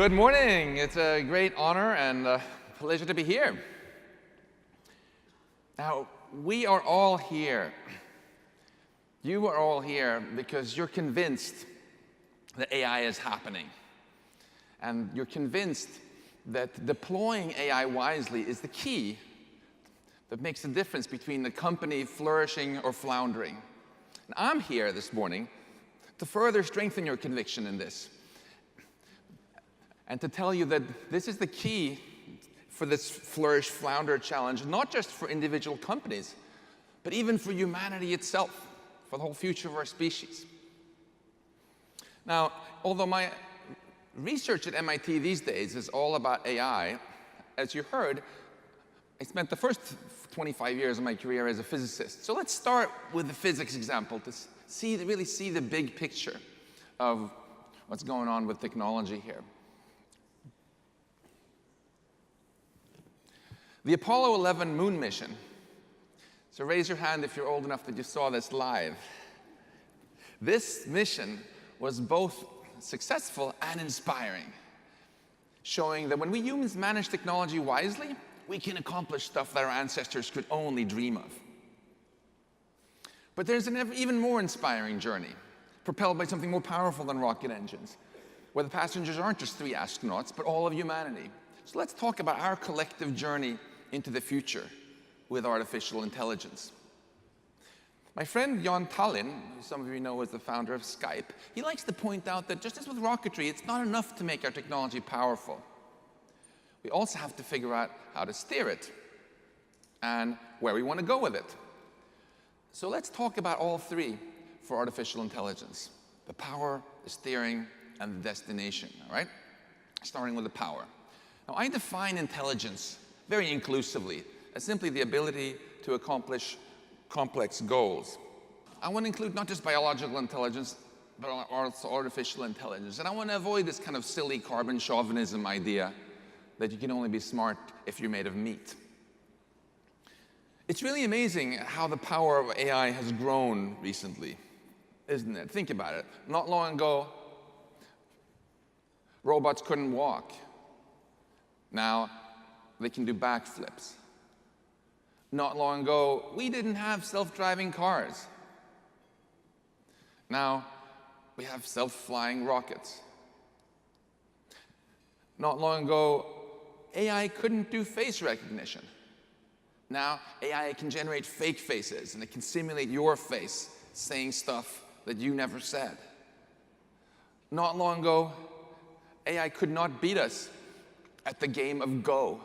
Good morning. It's a great honor and a pleasure to be here. Now, we are all here. You are all here because you're convinced that AI is happening. And you're convinced that deploying AI wisely is the key that makes the difference between the company flourishing or floundering. And I'm here this morning to further strengthen your conviction in this, and to tell you that this is the key for this flourish flounder challenge, not just for individual companies, but even for humanity itself, for the whole future of our species. Now, although my research at MIT these days is all about AI, as you heard, I spent the first 25 years of my career as a physicist. So let's start with the physics example to really see the big picture of what's going on with technology here. The Apollo 11 moon mission. So raise your hand if you're old enough that you saw this live. This mission was both successful and inspiring, showing that when we humans manage technology wisely, we can accomplish stuff that our ancestors could only dream of. But there's an even more inspiring journey, propelled by something more powerful than rocket engines, where the passengers aren't just 3 astronauts, but all of humanity. So let's talk about our collective journey into the future with artificial intelligence. My friend Jan Tallinn, who some of you know as the founder of Skype, he likes to point out that just as with rocketry, it's not enough to make our technology powerful. We also have to figure out how to steer it and where we want to go with it. So let's talk about all 3 for artificial intelligence: the power, the steering, and the destination, all right? Starting with the power. Now, I define intelligence very inclusively as simply the ability to accomplish complex goals. I want to include not just biological intelligence, but also artificial intelligence. And I want to avoid this kind of silly carbon chauvinism idea that you can only be smart if you're made of meat. It's really amazing how the power of AI has grown recently, isn't it? Think about it. Not long ago, robots couldn't walk. Now, they can do backflips. Not long ago, we didn't have self-driving cars. Now, we have self-flying rockets. Not long ago, AI couldn't do face recognition. Now, AI can generate fake faces, and it can simulate your face saying stuff that you never said. Not long ago, AI could not beat us at the game of Go.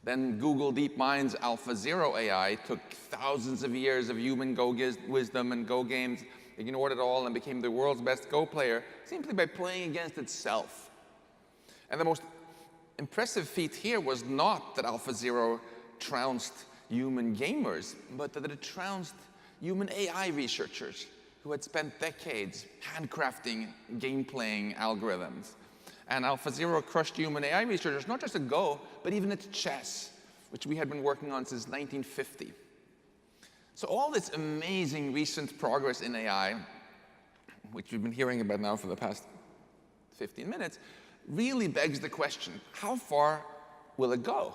Then Google DeepMind's AlphaZero AI took thousands of years of human Go wisdom and Go games, ignored it all, and became the world's best Go player simply by playing against itself. And the most impressive feat here was not that AlphaZero trounced human gamers, but that it trounced human AI researchers who had spent decades handcrafting game-playing algorithms. And AlphaZero crushed human AI researchers, not just at Go, but even at chess, which we had been working on since 1950. So all this amazing recent progress in AI, which we've been hearing about now for the past 15 minutes, really begs the question, how far will it go?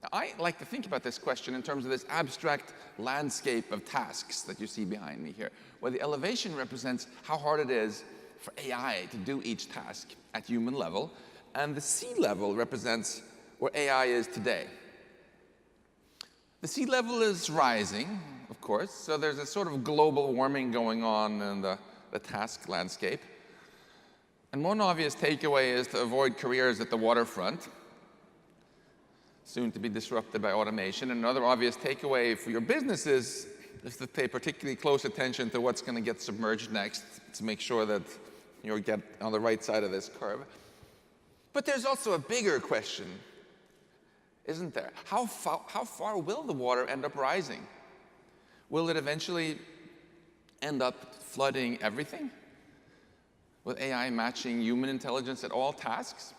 Now, I like to think about this question in terms of this abstract landscape of tasks that you see behind me here, where the elevation represents how hard it is for AI to do each task at human level, and the sea level represents where AI is today. The sea level is rising, of course, so there's a sort of global warming going on in the task landscape. And one obvious takeaway is to avoid careers at the waterfront, soon to be disrupted by automation. And another obvious takeaway for your businesses is to pay particularly close attention to what's going to get submerged next, to make sure that you get on the right side of this curve. But there's also a bigger question, isn't there? How far will the water end up rising? Will it eventually end up flooding everything, with AI matching human intelligence at all tasks?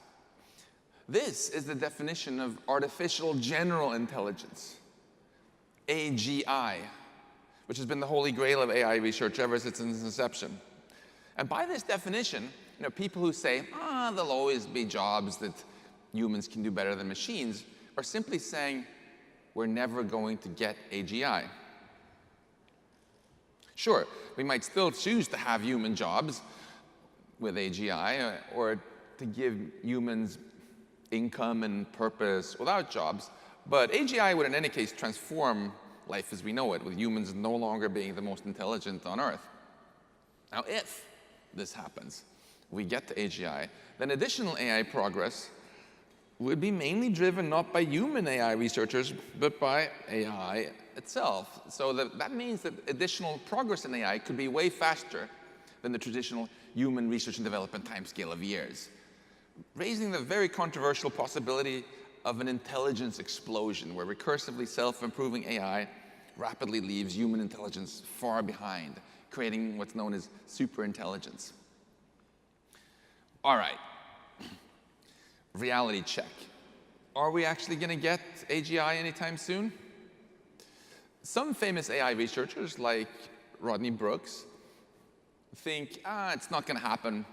This is the definition of artificial general intelligence, AGI, which has been the holy grail of AI research ever since its inception. And by this definition, People who say, there'll always be jobs that humans can do better than machines, are simply saying, we're never going to get AGI. Sure, we might still choose to have human jobs with AGI, or to give humans income and purpose without jobs, but AGI would in any case transform life as we know it, with humans no longer being the most intelligent on Earth. Now, if this happens, we get to AGI, then additional AI progress would be mainly driven not by human AI researchers, but by AI itself. So that means that additional progress in AI could be way faster than the traditional human research and development timescale of years, raising the very controversial possibility of an intelligence explosion, where recursively self-improving AI rapidly leaves human intelligence far behind, creating what's known as superintelligence. All right, reality check. Are we actually going to get AGI anytime soon? Some famous AI researchers, like Rodney Brooks, think, it's not going to happen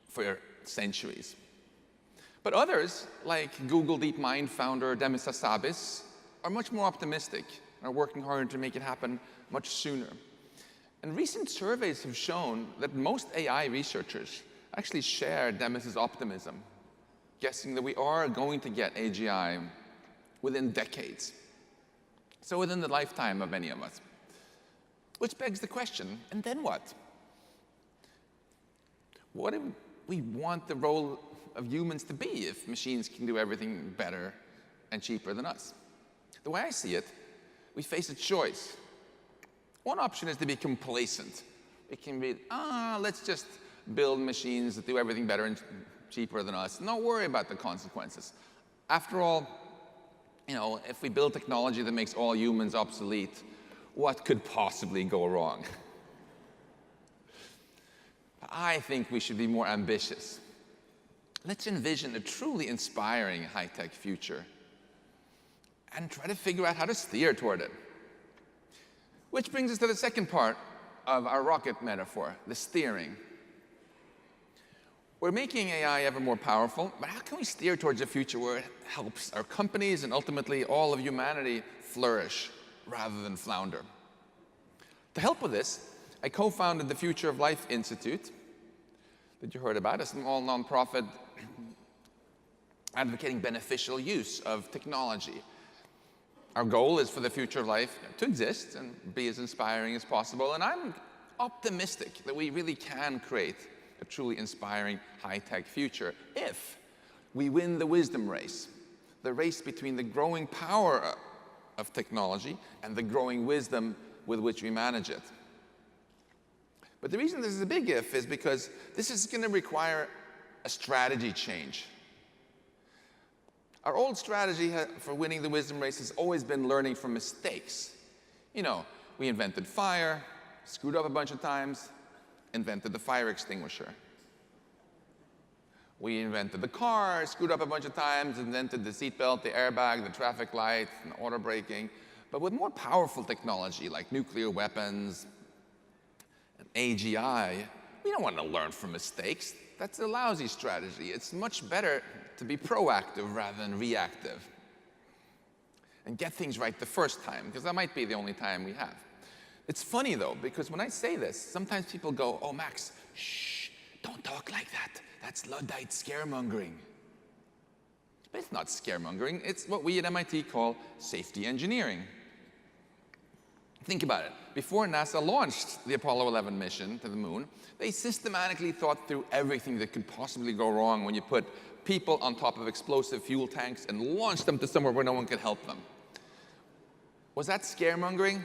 for centuries. But others, like Google DeepMind founder Demis Hassabis, are much more optimistic and are working hard to make it happen much sooner. And recent surveys have shown that most AI researchers actually share Demis's optimism, guessing that we are going to get AGI within decades. So within the lifetime of any of us. Which begs the question, and then what? What do we want the role of humans to be if machines can do everything better and cheaper than us? The way I see it, we face a choice. One option is to be complacent. It can be, let's just build machines that do everything better and cheaper than us. Don't worry about the consequences. After all, if we build technology that makes all humans obsolete, what could possibly go wrong? I think we should be more ambitious. Let's envision a truly inspiring high-tech future and try to figure out how to steer toward it. Which brings us to the second part of our rocket metaphor, the steering. We're making AI ever more powerful, but how can we steer towards a future where it helps our companies and ultimately all of humanity flourish rather than flounder? To help with this, I co-founded the Future of Life Institute that you heard about, a small nonprofit advocating beneficial use of technology. Our goal is for the future of life to exist and be as inspiring as possible, and I'm optimistic that we really can create a truly inspiring high-tech future if we win the wisdom race, the race between the growing power of technology and the growing wisdom with which we manage it. But the reason this is a big if is because this is going to require a strategy change. Our old strategy for winning the wisdom race has always been learning from mistakes. We invented fire, screwed up a bunch of times, invented the fire extinguisher. We invented the car, screwed up a bunch of times, invented the seatbelt, the airbag, the traffic light, and auto braking. But with more powerful technology like nuclear weapons and AGI, we don't want to learn from mistakes. That's a lousy strategy. It's much better to be proactive rather than reactive and get things right the first time, because that might be the only time we have. It's funny, though, because when I say this, sometimes people go, oh, Max, shh, don't talk like that. That's Luddite scaremongering. But it's not scaremongering. It's what we at MIT call safety engineering. Think about it. Before NASA launched the Apollo 11 mission to the moon, they systematically thought through everything that could possibly go wrong when you put people on top of explosive fuel tanks and launched them to somewhere where no one could help them. Was that scaremongering?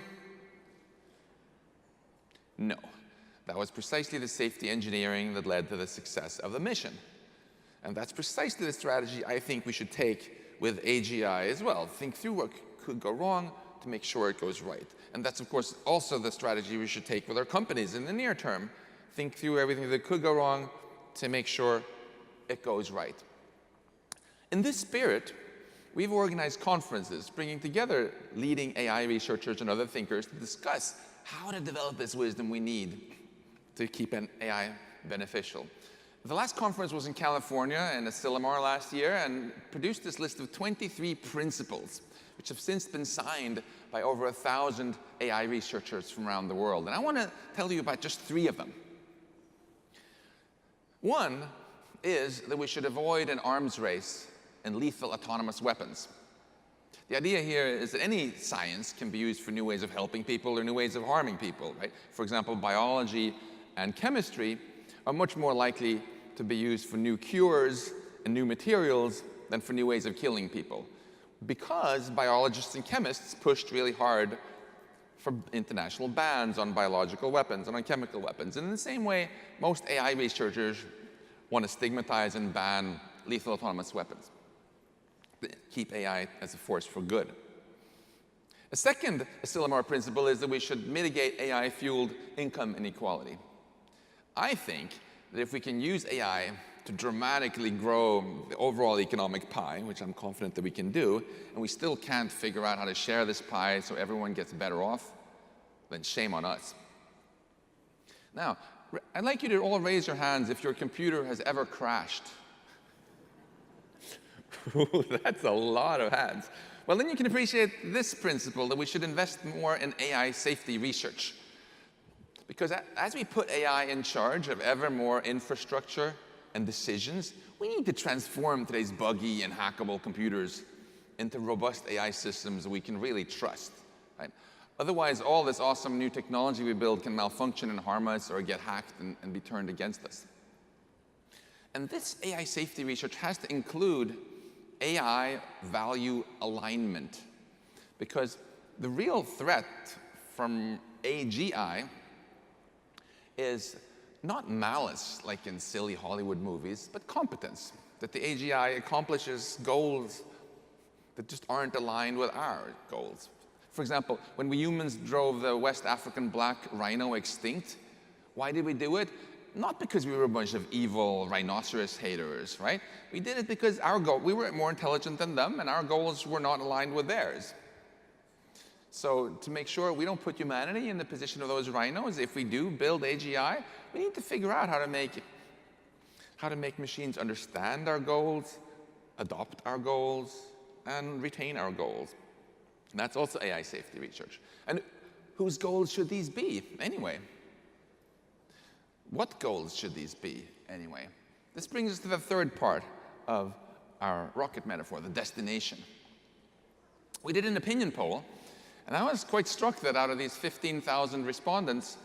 No. That was precisely the safety engineering that led to the success of the mission. And that's precisely the strategy I think we should take with AGI as well. Think through what could go wrong to make sure it goes right. And that's, of course, also the strategy we should take with our companies in the near term. Think through everything that could go wrong to make sure it goes right. In this spirit, we've organized conferences bringing together leading AI researchers and other thinkers to discuss how to develop this wisdom we need to keep an AI beneficial. The last conference was in California in Asilomar last year and produced this list of 23 principles, which have since been signed by over 1,000 AI researchers from around the world. And I want to tell you about just 3 of them. One is that we should avoid an arms race and lethal autonomous weapons. The idea here is that any science can be used for new ways of helping people or new ways of harming people, right? For example, biology and chemistry are much more likely to be used for new cures and new materials than for new ways of killing people, because biologists and chemists pushed really hard for international bans on biological weapons and on chemical weapons. And in the same way, most AI researchers want to stigmatize and ban lethal autonomous weapons, keep AI as a force for good. A second Asilomar principle is that we should mitigate AI-fueled income inequality. I think that if we can use AI to dramatically grow the overall economic pie, which I'm confident that we can do, and we still can't figure out how to share this pie so everyone gets better off, then shame on us. Now, I'd like you to all raise your hands if your computer has ever crashed. That's a lot of hands. Well, then you can appreciate this principle, that we should invest more in AI safety research. Because as we put AI in charge of ever more infrastructure and decisions, we need to transform today's buggy and hackable computers into robust AI systems that we can really trust, right? Otherwise, all this awesome new technology we build can malfunction and harm us or get hacked and be turned against us. And this AI safety research has to include AI value alignment, because the real threat from AGI is not malice like in silly Hollywood movies, but competence, that the AGI accomplishes goals that just aren't aligned with our goals. For example, when we humans drove the West African black rhino extinct, why did we do it? Not because we were a bunch of evil rhinoceros haters, right? We did it because we were more intelligent than them, and our goals were not aligned with theirs. So to make sure we don't put humanity in the position of those rhinos, if we do build AGI, we need to figure out how to make machines understand our goals, adopt our goals, and retain our goals. And that's also AI safety research. And whose goals should these be, anyway? What goals should these be, anyway? This brings us to the third part of our rocket metaphor, the destination. We did an opinion poll, and I was quite struck that out of these 15,000 respondents,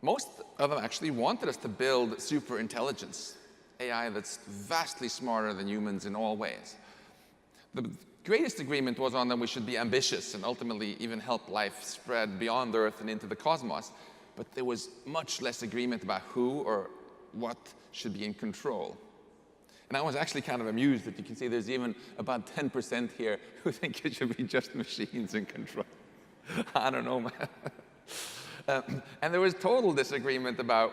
most of them actually wanted us to build super intelligence, AI that's vastly smarter than humans in all ways. The greatest agreement was on that we should be ambitious and ultimately even help life spread beyond Earth and into the cosmos. But there was much less agreement about who or what should be in control. And I was actually kind of amused that you can see there's even about 10% here who think it should be just machines in control. I don't know, man. And there was total disagreement about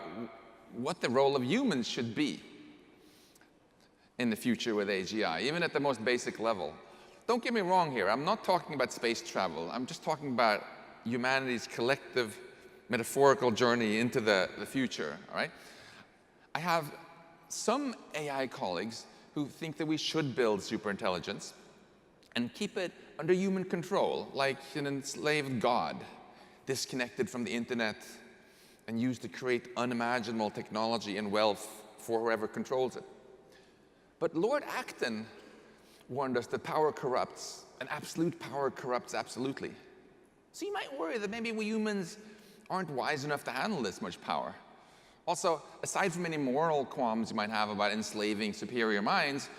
what the role of humans should be in the future with AGI, even at the most basic level. Don't get me wrong here. I'm not talking about space travel. I'm just talking about humanity's collective metaphorical journey into the future, all right? I have some AI colleagues who think that we should build superintelligence and keep it under human control, like an enslaved god, disconnected from the internet and used to create unimaginable technology and wealth for whoever controls it. But Lord Acton warned us that power corrupts, and absolute power corrupts absolutely. So you might worry that maybe we humans aren't wise enough to handle this much power. Also, aside from any moral qualms you might have about enslaving superior minds,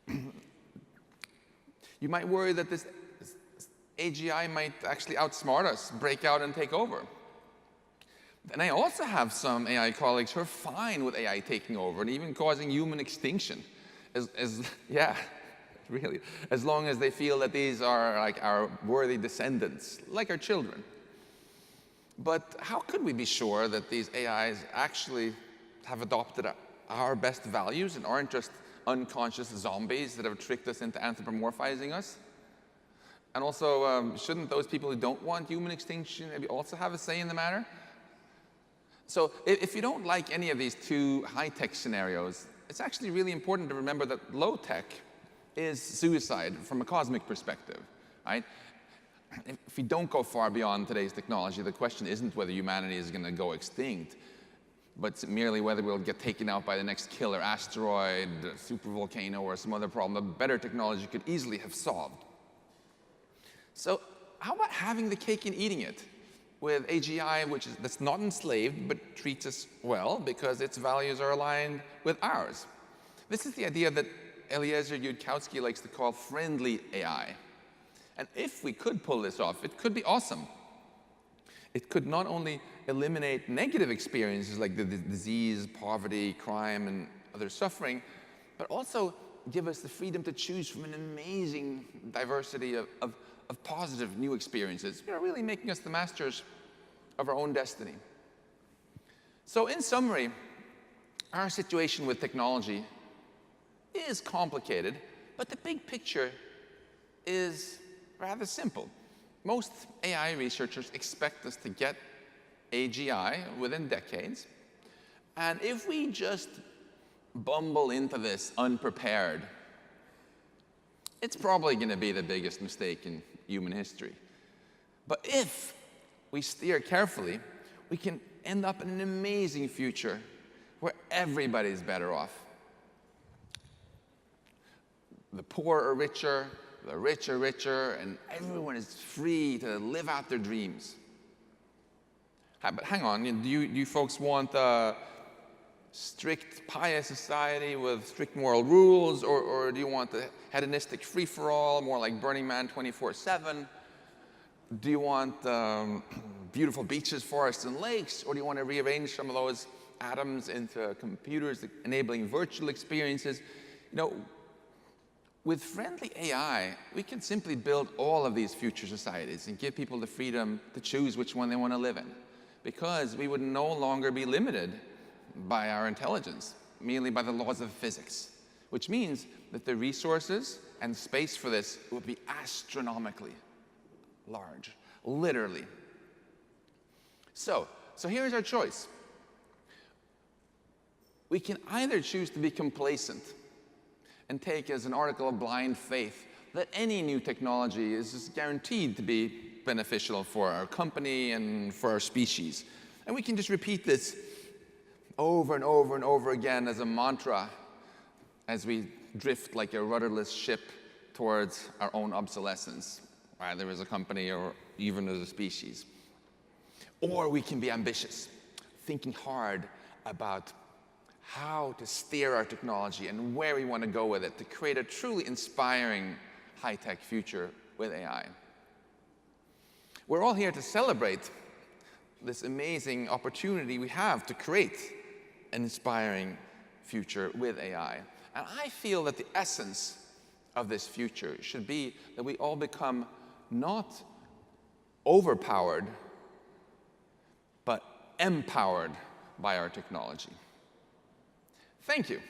you might worry that this AGI might actually outsmart us, break out and take over. And I also have some AI colleagues who are fine with AI taking over and even causing human extinction. Yeah, really, as long as they feel that these are like our worthy descendants, like our children. But how could we be sure that these AIs actually have adopted our best values and aren't just unconscious zombies that have tricked us into anthropomorphizing us? And also, shouldn't those people who don't want human extinction maybe also have a say in the matter? So if you don't like any of these two high-tech scenarios, it's actually really important to remember that low-tech is suicide from a cosmic perspective, right? If we don't go far beyond today's technology, the question isn't whether humanity is going to go extinct, but merely whether we'll get taken out by the next killer asteroid, supervolcano, or some other problem that better technology could easily have solved. So how about having the cake and eating it with AGI, that's not enslaved, but treats us well because its values are aligned with ours? This is the idea that Eliezer Yudkowsky likes to call friendly AI. And if we could pull this off, it could be awesome. It could not only eliminate negative experiences like the disease, poverty, crime, and other suffering, but also give us the freedom to choose from an amazing diversity of positive new experiences, really making us the masters of our own destiny. So in summary, our situation with technology is complicated, but the big picture is rather simple. Most AI researchers expect us to get AGI within decades, and if we just bumble into this unprepared, it's probably going to be the biggest mistake in human history. But if we steer carefully, we can end up in an amazing future where everybody's better off. The poor are richer, the rich are richer, and everyone is free to live out their dreams. But hang on, do you folks want a strict, pious society with strict moral rules, or do you want the hedonistic free-for-all, more like Burning Man 24/7? Do you want beautiful beaches, forests, and lakes, or do you want to rearrange some of those atoms into computers enabling virtual experiences? With friendly AI, we can simply build all of these future societies and give people the freedom to choose which one they want to live in, because we would no longer be limited by our intelligence, merely by the laws of physics, which means that the resources and space for this would be astronomically large, literally. So here's our choice. We can either choose to be complacent and take as an article of blind faith that any new technology is just guaranteed to be beneficial for our company and for our species. And we can just repeat this over and over and over again as a mantra as we drift like a rudderless ship towards our own obsolescence, either as a company or even as a species. Or we can be ambitious, thinking hard about how to steer our technology and where we want to go with it to create a truly inspiring high-tech future with AI. We're all here to celebrate this amazing opportunity we have to create an inspiring future with AI. And I feel that the essence of this future should be that we all become not overpowered, but empowered by our technology. Thank you.